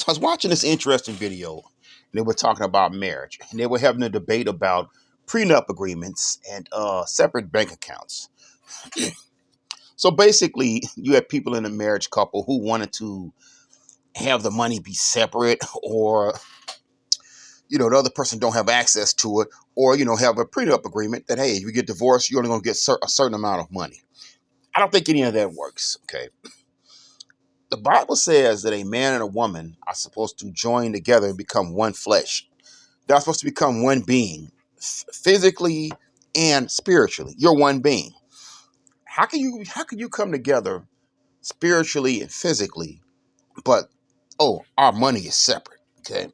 So I was watching this interesting video, and they were talking about marriage, and they were having a debate about prenup agreements and separate bank accounts. So basically, you had people in a marriage couple who wanted to have the money be separate, or the other person don't have access to it, or have a prenup agreement that, hey, if you get divorced, you're only going to get a certain amount of money. I don't think any of that works. Okay. The Bible says that a man and a woman are supposed to join together and become one flesh. They're supposed to become one being, physically and spiritually. You're one being. How can you come together spiritually and physically, but our money is separate? Okay.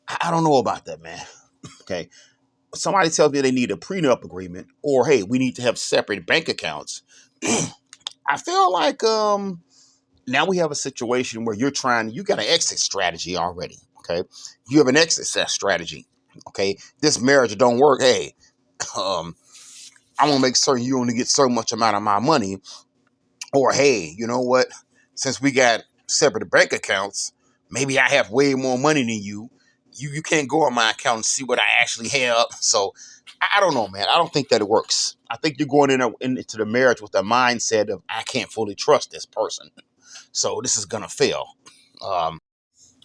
I don't know about that, man. Okay. Somebody tells me they need a prenup agreement, or hey, we need to have separate bank accounts. I feel like now we have a situation where you got an exit strategy already. Okay. You have an exit strategy. Okay. This marriage don't work. Hey, um, I'm gonna make certain you only get so much amount of my money. Or hey, you know what? Since we got separate bank accounts, maybe I have way more money than you. You can't go on my account and see what I actually have. So I don't know, man. I don't think that it works. I think you're going into the marriage with the mindset of I can't fully trust this person, so this is gonna fail. Um,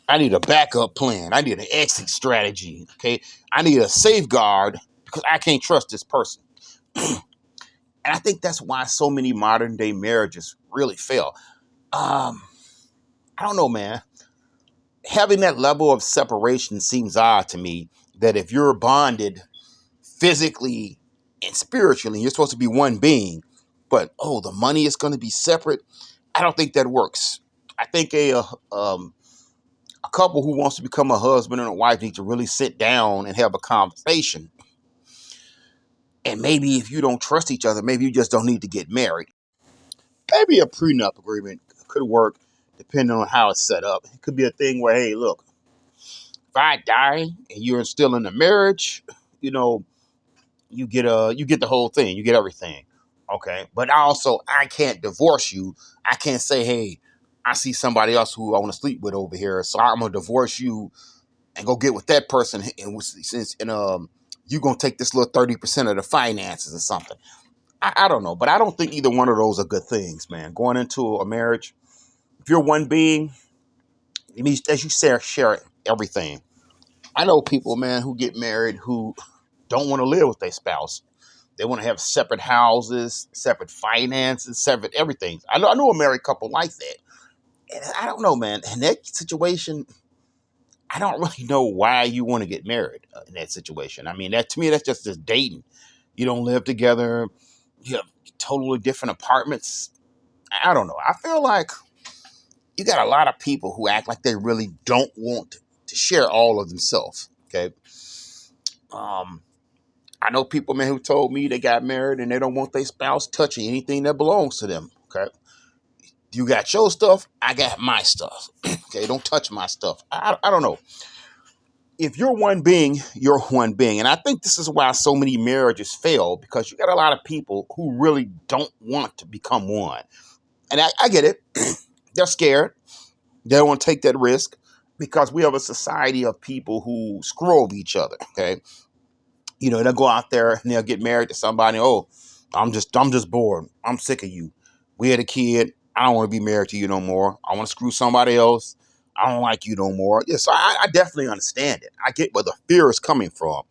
I need a backup plan. I need an exit strategy. Okay, I need a safeguard because I can't trust this person. And I think that's why so many modern day marriages really fail. Um, I don't know, man. Having that level of separation seems odd to me. That if you're bonded physically and spiritually, you're supposed to be one being, but the money is going to be separate. I don't think that works. I think a couple who wants to become a husband and a wife need to really sit down and have a conversation. And maybe if you don't trust each other, maybe you just don't need to get married. Maybe a prenup agreement could work depending on how it's set up. It could be a thing where, hey, look, if I die and you're still in the marriage, you know, you get the whole thing, you get everything. Okay. But I can't divorce you. I can't say, hey, I see somebody else who I want to sleep with over here, so I'm gonna divorce you and go get with that person, and you're gonna take this little 30% of the finances or something. I don't know, but I don't think either one of those are good things, man. Going into a marriage, if you're one being, it means that you share everything. I know people, man, who get married who don't want to live with their spouse. They want to have separate houses, separate finances, separate everything. I know a married couple like that. And I don't know, man. In that situation, I don't really know why you want to get married in that situation. I mean, that to me, that's just dating. You don't live together. You have totally different apartments. I don't know. I feel like you got a lot of people who act like they really don't want to share all of themselves. Okay. Um, I know people, man, who told me they got married and they don't want their spouse touching anything that belongs to them. Okay. You got your stuff. I got my stuff. Okay. Don't touch my stuff. I don't know. If you're one being, you're one being. And I think this is why so many marriages fail, because you got a lot of people who really don't want to become one. And I get it. They're scared. They don't want to take that risk because we have a society of people who screw over each other. Okay. They'll go out there and they'll get married to somebody. Oh, I'm just bored. I'm sick of you. We had a kid. I don't want to be married to you no more. I want to screw somebody else. I don't like you no more. Yeah, so I definitely understand it. I get where the fear is coming from.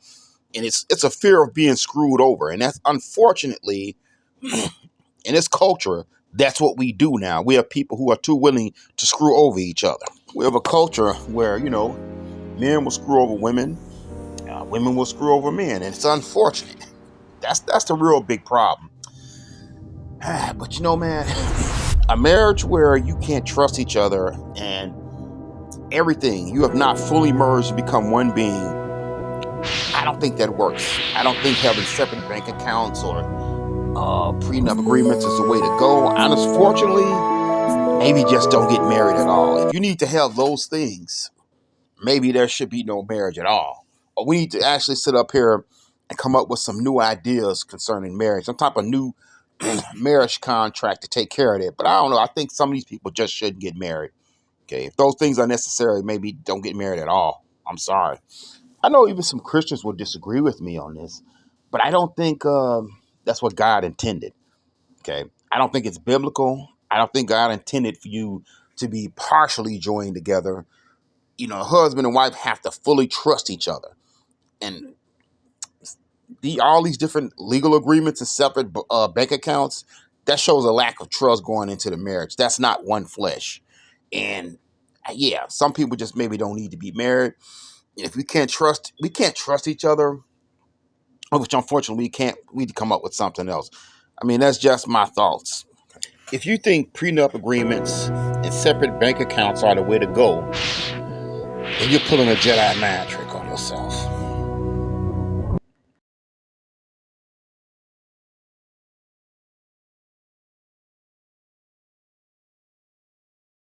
And it's a fear of being screwed over. And that's unfortunately in this culture, that's what we do now. We have people who are too willing to screw over each other. We have a culture where, men will screw over women, women will screw over men, and it's unfortunate. That's the real big problem. But man, a marriage where you can't trust each other and everything, you have not fully merged to become one being, I don't think that works. I don't think having separate bank accounts or prenup agreements is the way to go. And unfortunately, maybe just don't get married at all. If you need to have those things, maybe there should be no marriage at all. Or we need to actually sit up here and come up with some new ideas concerning marriage, some type of new marriage contract to take care of that. But I don't know. I think some of these people just shouldn't get married. Okay, if those things are necessary, maybe don't get married at all. I'm sorry. I know even some Christians will disagree with me on this, but I don't think that's what God intended. Okay, I don't think it's biblical. I don't think God intended for you to be partially joined together. A husband and wife have to fully trust each other, and all these different legal agreements and separate bank accounts, that shows a lack of trust going into the marriage. That's not one flesh. And yeah, some people just maybe don't need to be married. If we can't trust each other, which unfortunately we need to come up with something else. I mean, that's just my thoughts. If you think prenup agreements and separate bank accounts are the way to go, then you're pulling a Jedi mind trick on yourself.